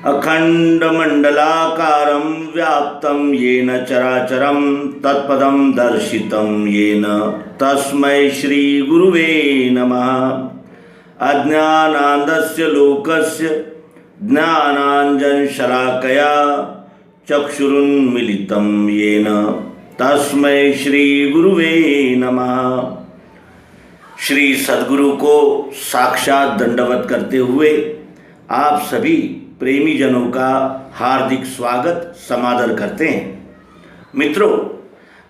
अखंडमंडलाकारं व्याप्तं येन चराचरं तत्पदं दर्शितं येन तस्मै श्रीगुरुवे नमः। अज्ञानान्धस्य लोकस्य ज्ञानाञ्जनशलाकया चक्षुरुन्मीलितं येन तस्मै श्रीगुरुवे नमः। श्री सद्गुरु को साक्षात दंडवत करते हुए आप सभी प्रेमी जनों का हार्दिक स्वागत समादर करते हैं। मित्रों,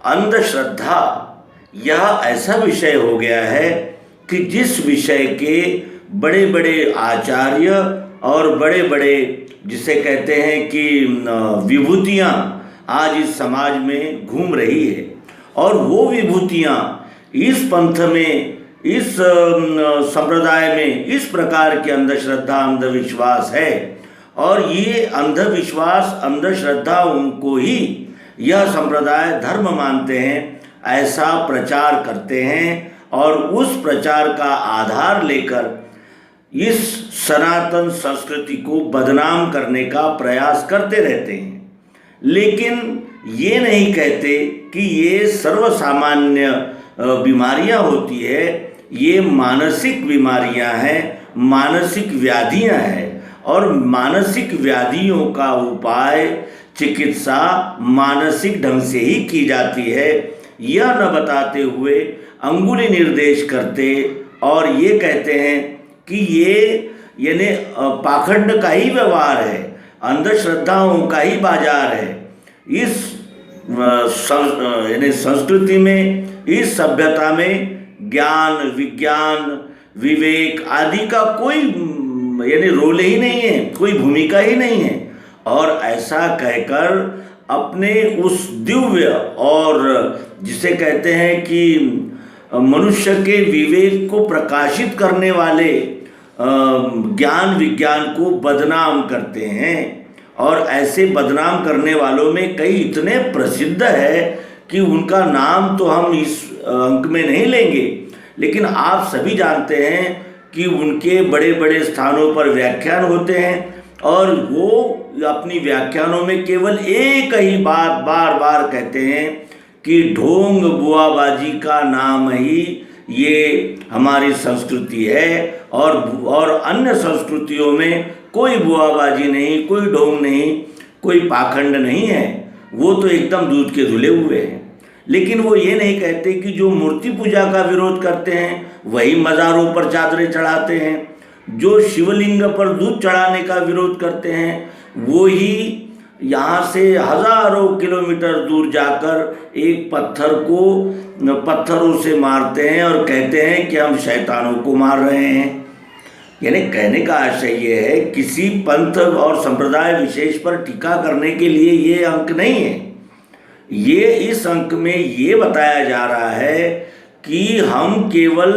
अंधश्रद्धा यह ऐसा विषय हो गया है कि जिस विषय के बड़े बड़े आचार्य और बड़े बड़े जिसे कहते हैं कि विभूतियाँ आज इस समाज में घूम रही है, और वो विभूतियाँ इस पंथ में, इस संप्रदाय में इस प्रकार की अंधश्रद्धा अंधविश्वास है, और ये अंधविश्वास अंधश्रद्धा उनको ही यह संप्रदाय धर्म मानते हैं, ऐसा प्रचार करते हैं और उस प्रचार का आधार लेकर इस सनातन संस्कृति को बदनाम करने का प्रयास करते रहते हैं। लेकिन ये नहीं कहते कि ये सर्वसामान्य बीमारियां होती है, ये मानसिक बीमारियां हैं, मानसिक व्याधियां हैं, और मानसिक व्याधियों का उपाय चिकित्सा मानसिक ढंग से ही की जाती है। यह न बताते हुए अंगुली निर्देश करते और ये कहते हैं कि ये यानी पाखंड का ही व्यवहार है, अंधश्रद्धाओं का ही बाजार है। इस यानी संस्कृति में, इस सभ्यता में ज्ञान, विज्ञान, विवेक आदि का कोई यानी रोल ही नहीं है, कोई भूमिका ही नहीं है। और ऐसा कहकर अपने उस दिव्य और जिसे कहते हैं कि मनुष्य के विवेक को प्रकाशित करने वाले ज्ञान विज्ञान को बदनाम करते हैं। और ऐसे बदनाम करने वालों में कई इतने प्रसिद्ध है कि उनका नाम तो हम इस अंक में नहीं लेंगे, लेकिन आप सभी जानते हैं कि उनके बड़े बड़े स्थानों पर व्याख्यान होते हैं, और वो अपनी व्याख्यानों में केवल एक ही बात बार बार कहते हैं कि ढोंग बुआबाजी का नाम ही ये हमारी संस्कृति है, और अन्य संस्कृतियों में कोई बुआबाजी नहीं, कोई ढोंग नहीं, कोई पाखंड नहीं है, वो तो एकदम दूध के धुले हुए हैं। लेकिन वो ये नहीं कहते कि जो मूर्ति पूजा का विरोध करते हैं वही मज़ारों पर चादरें चढ़ाते हैं, जो शिवलिंग पर दूध चढ़ाने का विरोध करते हैं वो ही यहाँ से हज़ारों किलोमीटर दूर जाकर एक पत्थर को पत्थरों से मारते हैं और कहते हैं कि हम शैतानों को मार रहे हैं। यानी कहने का आशय ये है, किसी पंथ और संप्रदाय विशेष पर टीका करने के लिए ये अंक नहीं है। ये इस अंक में ये बताया जा रहा है कि हम केवल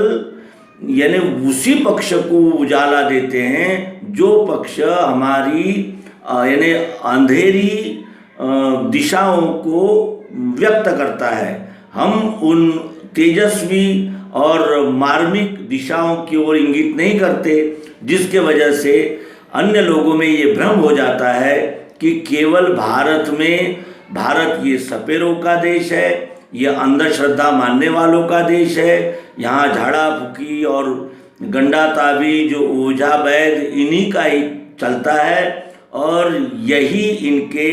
यानी उसी पक्ष को उजाला देते हैं जो पक्ष हमारी यानी अंधेरी दिशाओं को व्यक्त करता है। हम उन तेजस्वी और मार्मिक दिशाओं की ओर इंगित नहीं करते, जिसके वजह से अन्य लोगों में ये भ्रम हो जाता है कि केवल भारत ये सपेरों का देश है, ये अंधश्रद्धा मानने वालों का देश है, यहाँ झाड़ा फूकी और गंडा ताबीज जो ओझा वैद्य इन्हीं का ही चलता है, और यही इनके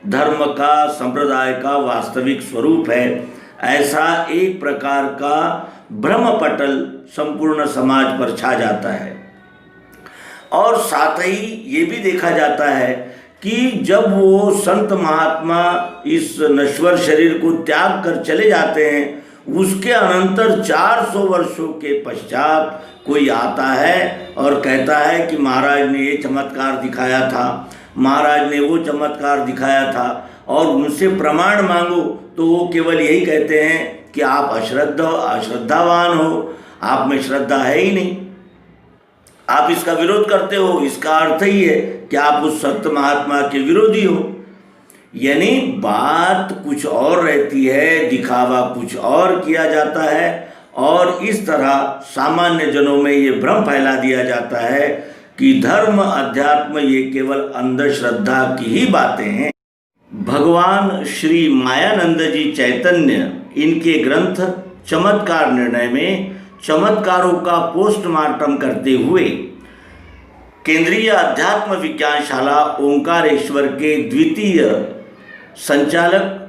धर्म का, संप्रदाय का वास्तविक स्वरूप है। ऐसा एक प्रकार का भ्रमपटल संपूर्ण समाज पर छा जाता है। और साथ ही ये भी देखा जाता है कि जब वो संत महात्मा इस नश्वर शरीर को त्याग कर चले जाते हैं, उसके अनंतर 400 वर्षों के पश्चात कोई आता है और कहता है कि महाराज ने ये चमत्कार दिखाया था, महाराज ने वो चमत्कार दिखाया था, और उनसे प्रमाण मांगो तो वो केवल यही कहते हैं कि आप अश्रद्धावान हो, आप में श्रद्धा है ही नहीं, आप इसका विरोध करते हो। इसका अर्थ ही है कि आप उस संत महात्मा के विरोधी हो। यानी बात कुछ और रहती है, दिखावा कुछ और किया जाता है, और इस तरह सामान्य जनों में ये भ्रम फैला दिया जाता है कि धर्म अध्यात्म ये केवल अंधश्रद्धा की ही बातें हैं। भगवान श्री मायानंद जी चैतन्य इनके ग्रंथ चमत्कार निर्णय में चमत्कारों का पोस्टमार्टम करते हुए केंद्रीय अध्यात्म विज्ञानशाला ओंकारेश्वर के द्वितीय संचालक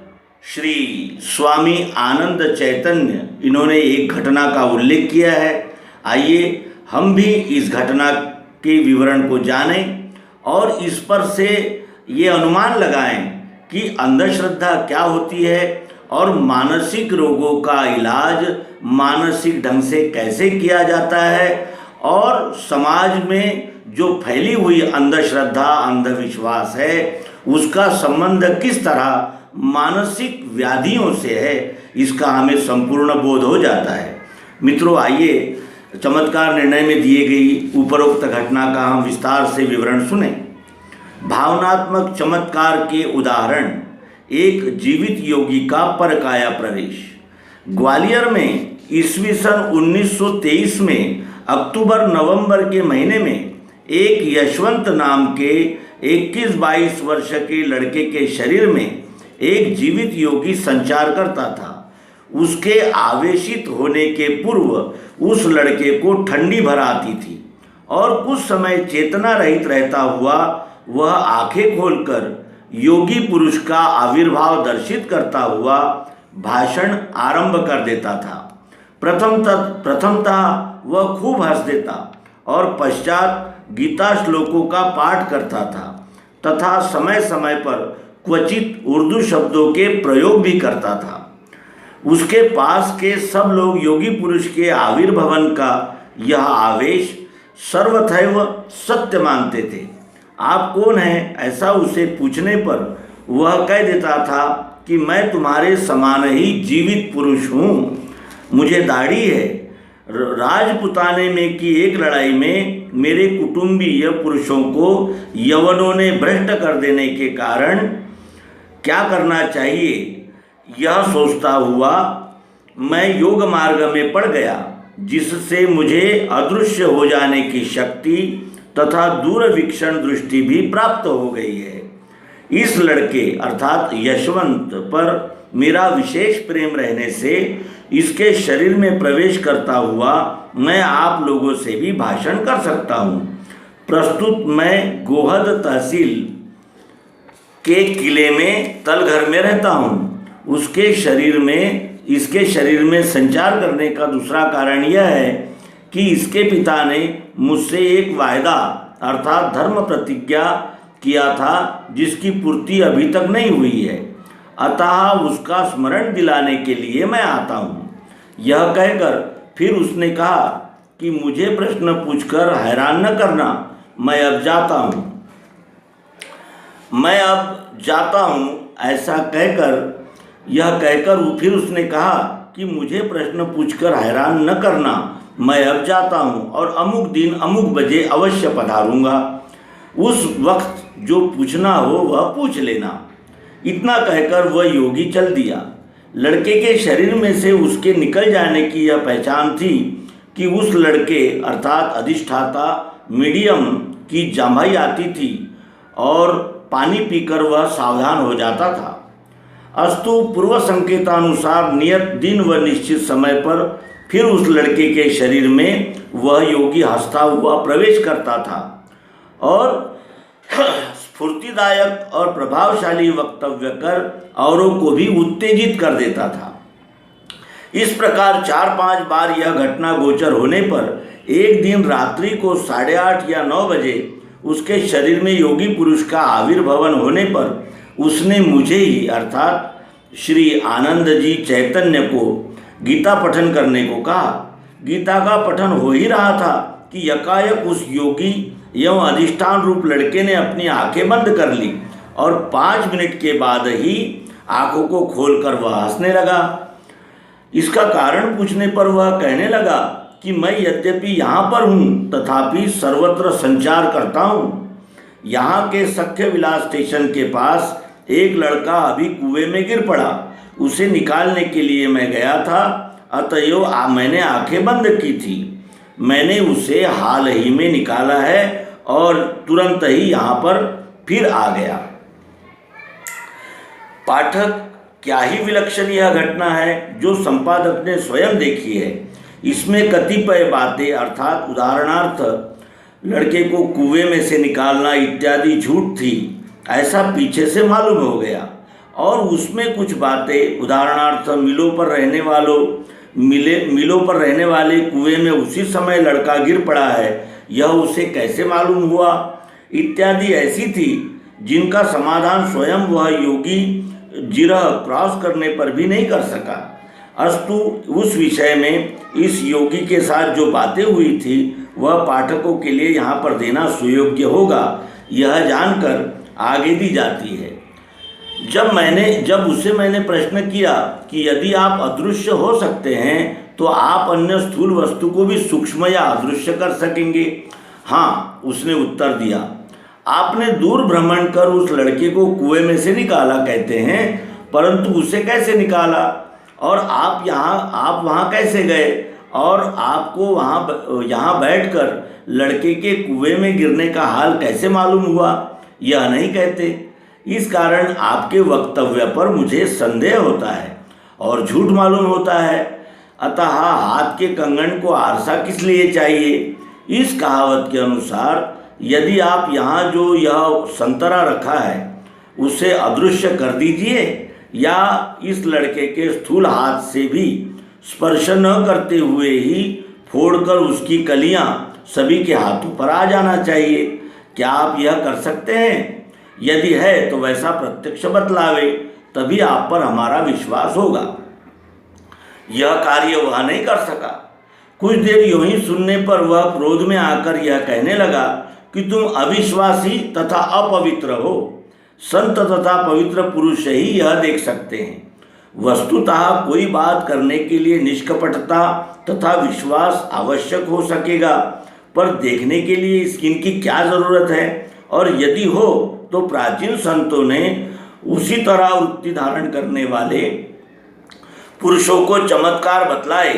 श्री स्वामी आनंद चैतन्य इन्होंने एक घटना का उल्लेख किया है। आइए हम भी इस घटना के विवरण को जानें और इस पर से ये अनुमान लगाएं कि अंधश्रद्धा क्या होती है और मानसिक रोगों का इलाज मानसिक ढंग से कैसे किया जाता है और समाज में जो फैली हुई अंधश्रद्धा अंधविश्वास है उसका संबंध किस तरह मानसिक व्याधियों से है, इसका हमें संपूर्ण बोध हो जाता है। मित्रों, आइए चमत्कार निर्णय में दिए गई उपरोक्त घटना का हम विस्तार से विवरण सुने। भावनात्मक चमत्कार के उदाहरण, एक जीवित योगी का परकाया प्रवेश। ग्वालियर में ईस्वी सन 1923 में अक्टूबर नवंबर के महीने में एक यशवंत नाम के 21-22 वर्ष के लड़के के शरीर में एक जीवित योगी संचार करता था। उसके आवेशित होने के पूर्व उस लड़के को ठंडी भर आती थी और कुछ समय चेतना रहित रहता हुआ वह आंखें खोलकर योगी पुरुष का आविर्भाव दर्शित करता हुआ भाषण आरंभ कर देता था। प्रथमतः वह खूब हंस देता और पश्चात गीता श्लोकों का पाठ करता था तथा समय समय पर क्वचित उर्दू शब्दों के प्रयोग भी करता था। उसके पास के सब लोग योगी पुरुष के आविर्भवन का यह आवेश सर्वथैव सत्य मानते थे। आप कौन हैं, ऐसा उसे पूछने पर वह कह देता था कि मैं तुम्हारे समान ही जीवित पुरुष हूँ, मुझे दाढ़ी है। राजपुताने में की एक लड़ाई में मेरे कुटुंबीय पुरुषों को यवनों ने भ्रष्ट कर देने के कारण क्या करना चाहिए, यह सोचता हुआ मैं योग मार्ग में पड़ गया, जिससे मुझे अदृश्य हो जाने की शक्ति तथा दूरवीक्षण दृष्टि भी प्राप्त हो गई है। इस लड़के अर्थात यशवंत पर मेरा विशेष प्रेम रहने से इसके शरीर में प्रवेश करता हुआ मैं आप लोगों से भी भाषण कर सकता हूँ। प्रस्तुत मैं गोहद तहसील के किले में तलघर में रहता हूँ। इसके शरीर में संचार करने का दूसरा कारण यह है कि इसके पिता ने मुझसे एक वायदा अर्थात धर्म प्रतिज्ञा किया था जिसकी पूर्ति अभी तक नहीं हुई है, अतः उसका स्मरण दिलाने के लिए मैं आता हूँ। यह कहकर फिर उसने कहा कि मुझे प्रश्न पूछकर हैरान न करना, मैं अब जाता हूँ। ऐसा कहकर फिर उसने कहा कि मुझे प्रश्न पूछकर हैरान न करना, मैं अब जाता हूँ और अमुक दिन अमुक बजे अवश्य पधारूंगा। उस वक्त जो पूछना हो वह पूछ लेना। इतना कहकर वह योगी चल दिया। लड़के के शरीर में से उसके निकल जाने की यह पहचान थी कि उस लड़के अर्थात अधिष्ठाता मीडियम की जांघाई आती थी और पानी पीकर वह सावधान हो जाता था। अस्तु पूर्व संकेतानुसार नियत दिन व निश्चित समय पर फिर उस लड़के के शरीर में वह योगी हंसता हुआ प्रवेश करता था और स्फूर्तिदायक और प्रभावशाली वक्तव्य कर औरों को भी उत्तेजित कर देता था। इस प्रकार 4-5 बार यह घटना गोचर होने पर एक दिन रात्रि को 8:30 या 9 बजे उसके शरीर में योगी पुरुष का आविर्भवन होने पर उसने मुझे ही अर्थात श्री आनंद जी चैतन्य को गीता पठन करने को कहा। गीता का पठन हो ही रहा था कि यकायक उस योगी एवं अधिष्ठान रूप लड़के ने अपनी आंखें बंद कर ली और 5 मिनट के बाद ही आंखों को खोलकर वह हंसने लगा। इसका कारण पूछने पर वह कहने लगा कि मैं यद्यपि यहाँ पर हूँ तथापि सर्वत्र संचार करता हूँ। यहाँ के सख्य विलास स्टेशन के पास एक लड़का अभी कुएं में गिर पड़ा, उसे निकालने के लिए मैं गया था, अतएव मैंने आंखें बंद की थी। मैंने उसे हाल ही में निकाला है और तुरंत ही यहाँ पर फिर आ गया। पाठक, क्या ही विलक्षण यह घटना है जो संपादक ने स्वयं देखी है। इसमें कतिपय बातें अर्थात उदाहरणार्थ लड़के को कुएं में से निकालना इत्यादि झूठ थी, ऐसा पीछे से मालूम हो गया। और उसमें कुछ बातें उदाहरणार्थ मिलों पर रहने वाले कुएं में उसी समय लड़का गिर पड़ा है, यह उसे कैसे मालूम हुआ इत्यादि ऐसी थी जिनका समाधान स्वयं वह योगी जिरह क्रॉस करने पर भी नहीं कर सका। अस्तु, उस विषय में इस योगी के साथ जो बातें हुई थी वह पाठकों के लिए यहाँ पर देना सुयोग्य होगा, यह जानकर आगे दी जाती है। जब उससे मैंने प्रश्न किया कि यदि आप अदृश्य हो सकते हैं तो आप अन्य स्थूल वस्तु को भी सूक्ष्म या अदृश्य कर सकेंगे। हाँ, उसने उत्तर दिया। आपने दूर भ्रमण कर उस लड़के को कुएं में से निकाला कहते हैं, परंतु उसे कैसे निकाला और आप वहाँ कैसे गए और आपको यहाँ बैठकर लड़के के कुएं में गिरने का हाल कैसे मालूम हुआ, यह नहीं कहते। इस कारण आपके वक्तव्य पर मुझे संदेह होता है और झूठ मालूम होता है। अतः हाथ के कंगन को आरसा किस लिए चाहिए। इस कहावत के अनुसार यदि आप यहाँ जो यह संतरा रखा है उसे अदृश्य कर दीजिए या इस लड़के के स्थूल हाथ से भी स्पर्श न करते हुए ही फोड़कर उसकी कलियां सभी के हाथों पर आ जाना चाहिए। क्या आप यह कर सकते हैं? यदि है तो वैसा प्रत्यक्ष बतलावे, तभी आप पर हमारा विश्वास होगा। यह कार्य वह नहीं कर सका। कुछ देर यूं ही सुनने पर वह क्रोध में आकर यह कहने लगा कि तुम अविश्वासी तथा अपवित्र हो। संत तथा पवित्र पुरुष ही यह देख सकते हैं। वस्तुतः कोई बात करने के लिए निष्कपटता तथा विश्वास आवश्यक हो सकेगा, पर देखने के लिए इनकी क्या जरूरत है? और यदि हो तो प्राचीन संतों ने उसी तरह वृत्ति धारण करने वाले पुरुषों को चमत्कार बतलाए,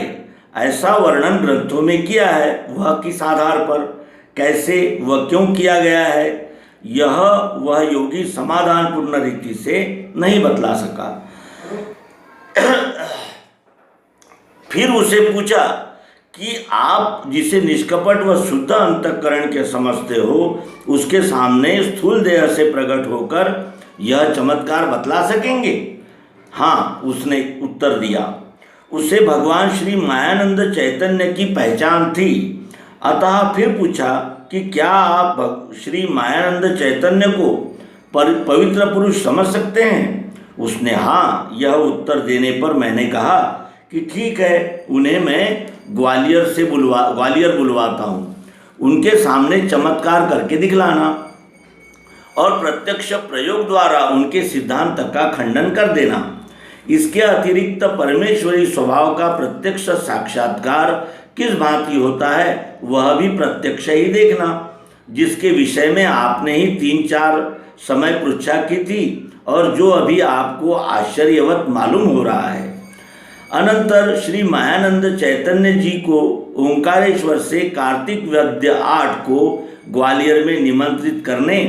ऐसा वर्णन ग्रंथों में किया है। वह किस आधार पर, कैसे, वह क्यों किया गया है, यह वह योगी समाधान पूर्ण रीति से नहीं बतला सका। फिर उसे पूछा कि आप जिसे निष्कपट व शुद्ध अंतःकरण के समझते हो, उसके सामने स्थूल देह से प्रकट होकर यह चमत्कार बतला सकेंगे? हाँ, उसने उत्तर दिया। उसे भगवान श्री मायानंद चैतन्य की पहचान थी। अतः फिर पूछा कि क्या आप श्री मायानंद चैतन्य को पवित्र पुरुष समझ सकते हैं? उसने हाँ यह उत्तर देने पर मैंने कहा कि ठीक है, उन्हें मैं ग्वालियर बुलवाता हूँ, उनके सामने चमत्कार करके दिखलाना और प्रत्यक्ष प्रयोग द्वारा उनके सिद्धांत का खंडन कर देना। इसके अतिरिक्त परमेश्वरी स्वभाव का प्रत्यक्ष साक्षात्कार किस भांति होता है वह भी प्रत्यक्ष ही देखना, जिसके विषय में आपने ही 3-4 समय पृच्छा की थी और जो अभी आपको आश्चर्यवत मालूम हो रहा है। अनंतर श्री मायानंद चैतन्य जी को ओंकारेश्वर से कार्तिक वद्य 8 को ग्वालियर में निमंत्रित करने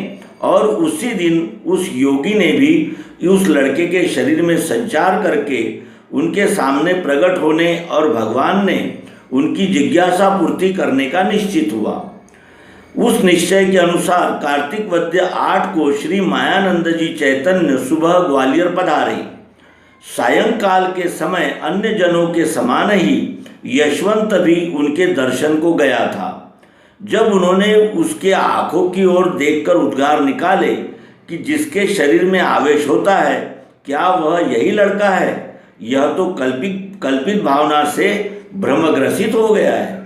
और उसी दिन उस योगी ने भी उस लड़के के शरीर में संचार करके उनके सामने प्रकट होने और भगवान ने उनकी जिज्ञासा पूर्ति करने का निश्चित हुआ। उस निश्चय के अनुसार कार्तिक वद्य 8 को श्री मायानंद जी चैतन्य सुबह ग्वालियर पधारे। सायंकाल के समय अन्य जनों के समान ही यशवंत भी उनके दर्शन को गया था। जब उन्होंने उसके आंखों की ओर देखकर उद्गार निकाले कि जिसके शरीर में आवेश होता है, क्या वह यही लड़का है? यह तो कल्पित भावना से भ्रमग्रसित हो गया है।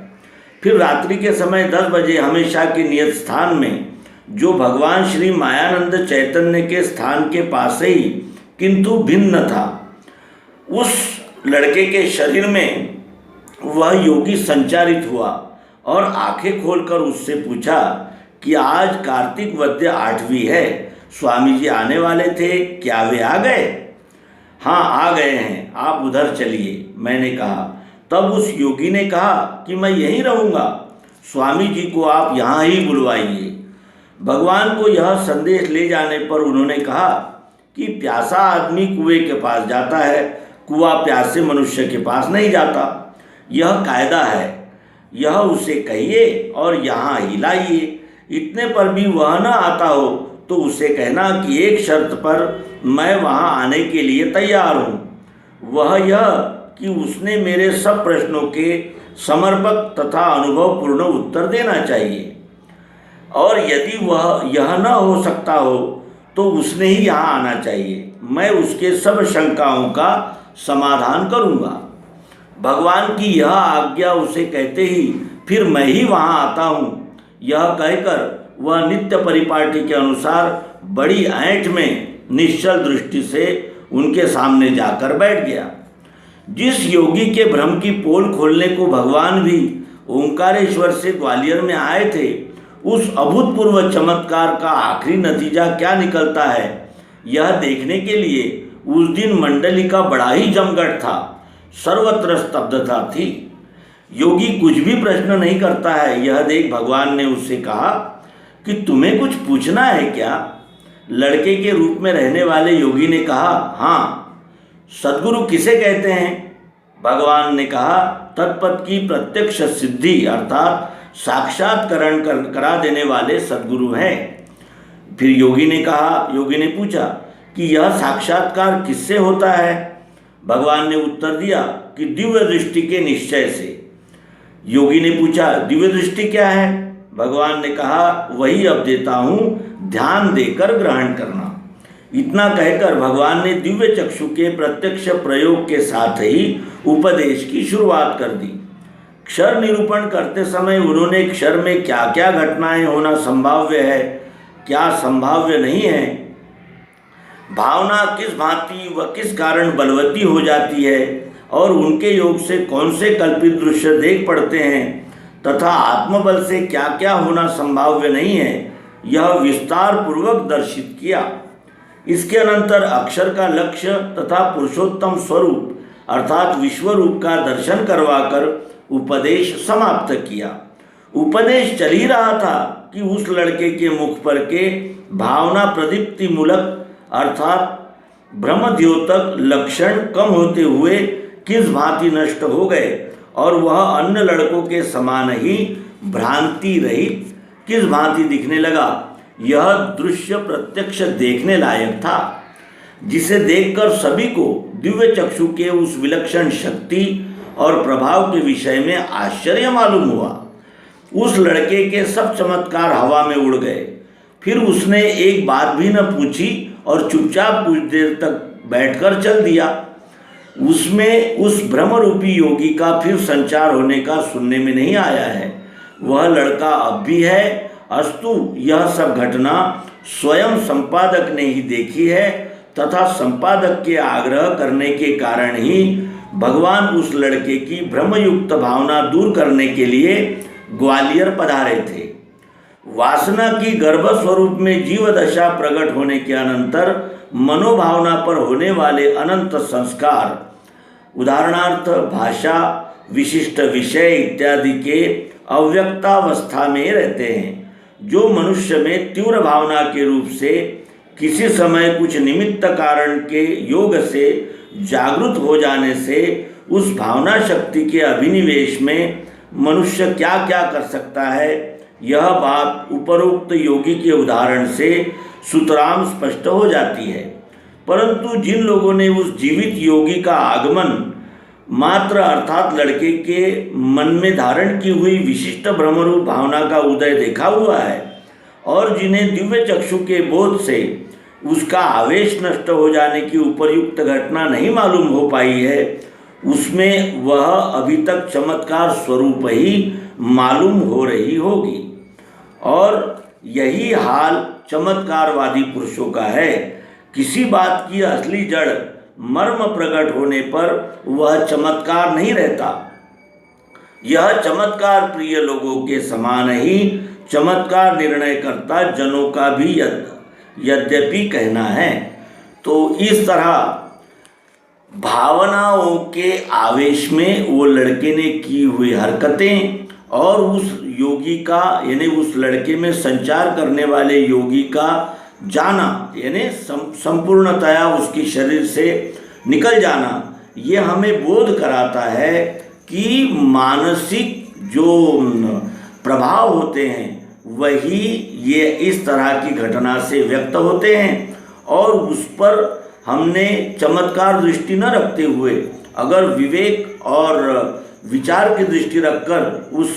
फिर रात्रि के समय 10 बजे हमेशा के नियत स्थान में, जो भगवान श्री मायानंद चैतन्य के स्थान के पास ही किंतु भिन्न था, उस लड़के के शरीर में वह योगी संचारित हुआ और आंखें खोलकर उससे पूछा कि आज कार्तिक वद्य 8वीं है, स्वामी जी आने वाले थे, क्या वे आ गए? हाँ, आ गए हैं, आप उधर चलिए, मैंने कहा। तब उस योगी ने कहा कि मैं यहीं रहूँगा, स्वामी जी को आप यहाँ ही बुलवाइए। भगवान को यह संदेश ले जाने पर उन्होंने कहा कि प्यासा आदमी कुएं के पास जाता है, कुआं प्यासे मनुष्य के पास नहीं जाता। यह कायदा है, यह उसे कहिए और यहाँ ही लाइए। इतने पर भी वह न आता हो तो उसे कहना कि एक शर्त पर मैं वहाँ आने के लिए तैयार हूँ, वह यह कि उसने मेरे सब प्रश्नों के समर्पक तथा अनुभवपूर्ण उत्तर देना चाहिए, और यदि वह यह न हो सकता हो तो उसने ही यहाँ आना चाहिए। मैं उसके सब शंकाओं का समाधान करूँगा। भगवान की यह आज्ञा उसे कहते ही फिर मैं ही वहाँ आता हूँ, यह कहकर वह नित्य परिपाटी के अनुसार बड़ी ऐंठ में निश्चल दृष्टि से उनके सामने जाकर बैठ गया। जिस योगी के भ्रम की पोल खोलने को भगवान भी ओंकारेश्वर से ग्वालियर में आए थे, उस अभूतपूर्व चमत्कार का आखिरी नतीजा क्या निकलता है, यह देखने के लिए उस दिन मंडली का बड़ा ही जमघट था। सर्वत्र स्तब्धता थी। योगी कुछ भी प्रश्न नहीं करता है, यह देख भगवान ने उससे कहा कि तुम्हें कुछ पूछना है क्या? लड़के के रूप में रहने वाले योगी ने कहा, हाँ। सद्गुरु किसे कहते हैं? भगवान ने कहा, तत्पद की प्रत्यक्ष सिद्धि अर्थात साक्षात्करण करा देने वाले सद्गुरु हैं। फिर योगी ने पूछा कि यह साक्षात्कार किससे होता है? भगवान ने उत्तर दिया कि दिव्य दृष्टि के निश्चय से। योगी ने पूछा, दिव्य दृष्टि क्या है? भगवान ने कहा, वही अब देता हूँ, ध्यान देकर ग्रहण करना। इतना कहकर भगवान ने दिव्य चक्षु के प्रत्यक्ष प्रयोग के साथ ही उपदेश की शुरुआत कर दी। क्षर निरूपण करते समय उन्होंने क्षर में क्या क्या घटनाएं होना संभाव्य है, क्या संभाव्य नहीं है, भावना किस भांति व किस कारण बलवती हो जाती है और उनके योग से कौन से कल्पित दृश्य देख पड़ते हैं तथा आत्मबल से क्या क्या होना संभाव्य नहीं है, यह विस्तार पूर्वक दर्शित किया। इसके अनंतर अक्षर का लक्ष्य तथा पुरुषोत्तम स्वरूप अर्थात विश्वरूप का दर्शन करवाकर उपदेश समाप्त किया। उपदेश चल ही रहा था कि उस लड़के के मुख पर के भावना प्रदीप्ति मूलक अर्थात ब्रह्मद्योतक लक्षण कम होते हुए किस भांति नष्ट हो गए और वह अन्य लड़कों के समान ही भ्रांति रहित किस भांति दिखने लगा, यह दृश्य प्रत्यक्ष देखने लायक था, जिसे देखकर सभी को दिव्य चक्षु के उस विलक्षण शक्ति और प्रभाव के विषय में आश्चर्य मालूम हुआ। उस लड़के के सब चमत्कार हवा में उड़ गए। फिर उसने एक बात भी न पूछी और चुपचाप कुछ देर तक बैठकर चल दिया। उसमें उस भ्रमरूपी योगी का फिर संचार होने का सुनने में नहीं आया है। वह लड़का अब भी है, अस्तु यह सब घटना स्वयं संपादक ने ही देखी है तथा संपादक के आग्रह करने के कारण ही भगवान उस लड़के की भ्रमयुक्त भावना दूर करने के लिए ग्वालियर पधारे थे। वासना की गर्भ स्वरूप में जीव दशा प्रकट होने के अनंतर मनोभावना पर होने वाले अनंत संस्कार, उदाहरणार्थ भाषा, विशिष्ट विषय इत्यादि के अव्यक्तावस्था में रहते हैं, जो मनुष्य में तीव्र भावना के रूप से किसी समय कुछ निमित्त कारण के योग से जागृत हो जाने से उस भावना शक्ति के अभिनिवेश में मनुष्य क्या क्या कर सकता है, यह बात उपरोक्त योगी के उदाहरण से सुतराम स्पष्ट हो जाती है। परंतु जिन लोगों ने उस जीवित योगी का आगमन मात्र अर्थात लड़के के मन में धारण की हुई विशिष्ट भ्रमरूप भावना का उदय देखा हुआ है और जिन्हें दिव्य चक्षु के बोध से उसका आवेश नष्ट हो जाने की उपर्युक्त घटना नहीं मालूम हो पाई है, उसमें वह अभी तक चमत्कार स्वरूप ही मालूम हो रही होगी। और यही हाल चमत्कारवादी पुरुषों का है। किसी बात की असली जड़ मर्म प्रकट होने पर वह चमत्कार नहीं रहता। यह चमत्कार प्रिय लोगों के समान ही चमत्कार निर्णय करता जनों का भी यद्यपि कहना है। तो इस तरह भावनाओं के आवेश में वो लड़के ने की हुई हरकतें और उस योगी का यानी उस लड़के में संचार करने वाले योगी का जाना यानी संपूर्णतया उसकी शरीर से निकल जाना, ये हमें बोध कराता है कि मानसिक जो प्रभाव होते हैं वही ये इस तरह की घटना से व्यक्त होते हैं। और उस पर हमने चमत्कार दृष्टि न रखते हुए अगर विवेक और विचार की दृष्टि रखकर उस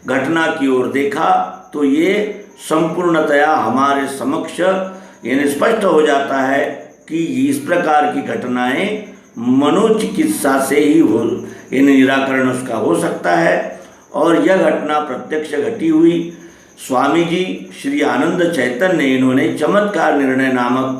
घटना की ओर देखा तो ये संपूर्णतया हमारे समक्ष यानी स्पष्ट हो जाता है कि इस प्रकार की घटनाएं मनोचिकित्सा से ही हो यानी निराकरण उसका हो सकता है। और यह घटना प्रत्यक्ष घटी हुई। स्वामी जी श्री आनंद चैतन्य इन्होंने चमत्कार निर्णय नामक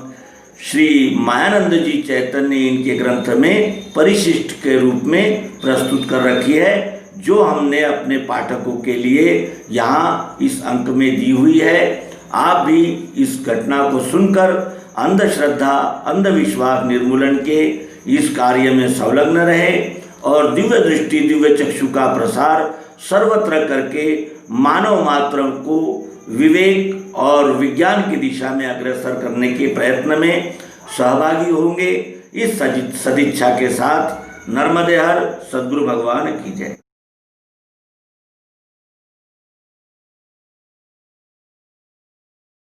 श्री मायानंद जी चैतन्य इनके ग्रंथ में परिशिष्ट के रूप में प्रस्तुत कर रखी है, जो हमने अपने पाठकों के लिए यहाँ इस अंक में दी हुई है। आप भी इस घटना को सुनकर अंधश्रद्धा अंधविश्वास निर्मूलन के इस कार्य में संलग्न रहे और दिव्य दृष्टि दिव्य चक्षु का प्रसार सर्वत्र करके मानव मात्र को विवेक और विज्ञान की दिशा में अग्रसर करने के प्रयत्न में सहभागी होंगे। इस सदिच्छा के साथ नर्मदे हर सद्गुरु भगवान की जय।